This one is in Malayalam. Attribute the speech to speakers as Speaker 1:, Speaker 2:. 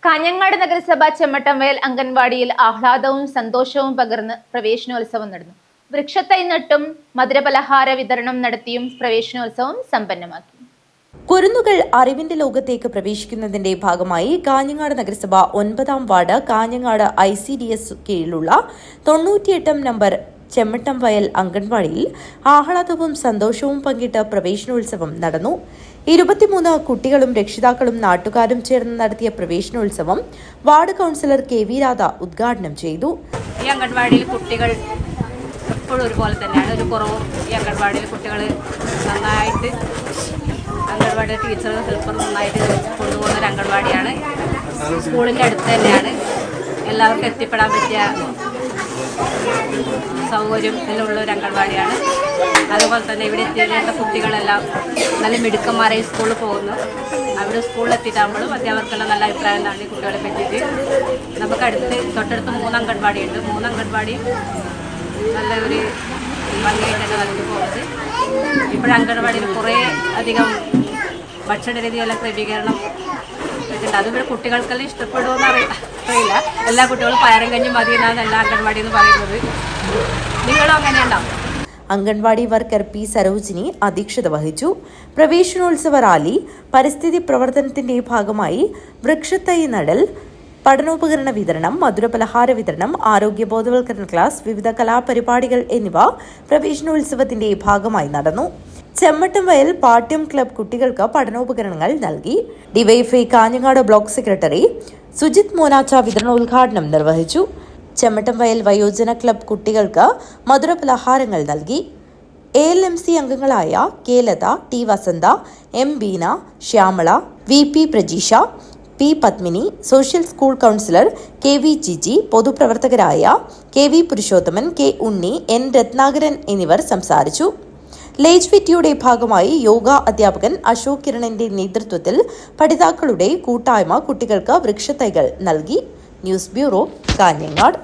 Speaker 1: കാഞ്ഞങ്ങാട് നഗരസഭ ചെമ്മട്ടംവയൽ അംഗൻവാടിയിൽ ആഹ്ലാദവും സന്തോഷവും പകർന്ന് പ്രവേശനോത്സവം നടന്നു. വൃക്ഷത്തൈ നട്ടും മധുരപലഹാര വിതരണം നടത്തിയും പ്രവേശനോത്സവം സമ്പന്നമാക്കി.
Speaker 2: കുരുന്നുകൾ അറിവിന്റെ ലോകത്തേക്ക് പ്രവേശിക്കുന്നതിന്റെ ഭാഗമായി കാഞ്ഞങ്ങാട് നഗരസഭ 9-ാം വാർഡ് കാഞ്ഞങ്ങാട് ICDS കീഴിലുള്ള 98 നമ്പർ ചെമ്മട്ടംവയൽ അംഗൻവാടിയിൽ ആഹ്ലാദവും സന്തോഷവും പങ്കിട്ട് പ്രവേശനോത്സവം നടന്നു. 23 കുട്ടികളും രക്ഷിതാക്കളും നാട്ടുകാരും ചേർന്ന് നടത്തിയ പ്രവേശനോത്സവം വാർഡ് കൗൺസിലർ KV രാധ ഉദ്ഘാടനം ചെയ്തു.
Speaker 3: ഈ അംഗൻവാടിയിൽ കുട്ടികൾ എപ്പോഴും ഒരുപോലെ തന്നെയാണ്, ഒരു കുറവും ഈ അംഗൻവാടിയിൽ കുട്ടികൾ നന്നായിട്ട് അംഗൻവാടിയുടെ ടീച്ചർ ഹെൽപ്പർ നന്നായിട്ട് കൊണ്ടുപോകുന്ന ഒരു അംഗൻവാടിയാണ്. സ്കൂളിൻ്റെ അടുത്ത് തന്നെയാണ്, എല്ലാവർക്കും എത്തിപ്പെടാൻ പറ്റിയ സൗകര്യം എല്ലാം ഉള്ള ഒരു അംഗൻവാടിയാണ്. അതുപോലെ തന്നെ ഇവിടെ എത്തിയേണ്ട കുട്ടികളെല്ലാം നല്ല മിടുക്കന്മാരായി സ്കൂളിൽ പോകുന്നു. അവിടെ സ്കൂളിൽ എത്തിയിട്ടാകുമ്പോഴും അധ്യാപകർക്കെല്ലാം നല്ല അഭിപ്രായമാണ് ഈ കുട്ടികളെ പറ്റിയിട്ട്. നമുക്ക് തൊട്ടടുത്ത് 3 അംഗൻവാടിയുണ്ട്. 3 അംഗൻവാടി നല്ല ഒരു ഭംഗിയായിട്ട് തന്നെ നടത്തി പോകുന്നത്. ഇപ്പോഴും അംഗൻവാടിയിൽ കുറേ അധികം ഭക്ഷണ രീതിയെല്ലാം ക്രമീകരണം വെച്ചിട്ടുണ്ട്. അതിവിടെ കുട്ടികൾക്കെല്ലാം ഇഷ്ടപ്പെടുമെന്ന് അറിയില്ല. എല്ലാ കുട്ടികളും പയറും കഞ്ഞി മതി എന്നാണ് എല്ലാ അംഗൻവാടി എന്ന് പറയുന്നത്. നിങ്ങളും അങ്ങനെയുണ്ടാവും.
Speaker 2: അംഗൻവാടി വർക്കർ P സരോജിനി അധ്യക്ഷത വഹിച്ചു. പ്രവേശനോത്സവ റാലി, പരിസ്ഥിതി പ്രവർത്തനത്തിന്റെ ഭാഗമായി വൃക്ഷത്തൈ നടൽ, പഠനോപകരണ വിതരണം, മധുരപലഹാര വിതരണം, ആരോഗ്യ ബോധവൽക്കരണ ക്ലാസ്, വിവിധ കലാപരിപാടികൾ എന്നിവ പ്രവേശനോത്സവത്തിന്റെ ഭാഗമായി നടന്നു. ചെമ്മട്ടംവയൽ പാട്യം ക്ലബ് കുട്ടികൾക്ക് പഠനോപകരണങ്ങൾ നൽകി. DYFI Kanhangad block secretary Sujith Monacha വിതരണോദ്ഘാടനം നിർവഹിച്ചു. ചെമ്മട്ടംവയൽ വയോജന ക്ലബ് കുട്ടികൾക്ക് മധുരപലഹാരങ്ങൾ നൽകി. ALMC അംഗങ്ങളായ K Latha, T Vasantha, M Beena, Shyamala, VP Prajeesha, P Padmini, social school counsellor KV Jiji, പൊതുപ്രവർത്തകരായ KV Purushothaman, K Unni, N Ratnakaran എന്നിവർ സംസാരിച്ചു. ലേജ് ഫിറ്റിയുടെ ഭാഗമായി യോഗ അധ്യാപകൻ അശോക് കിരണിന്റെ നേതൃത്വത്തിൽ പഠിതാക്കളുടെ കൂട്ടായ്മ കുട്ടികൾക്ക് വൃക്ഷത്തൈകൾ നൽകി. News bureau, Kanhangad.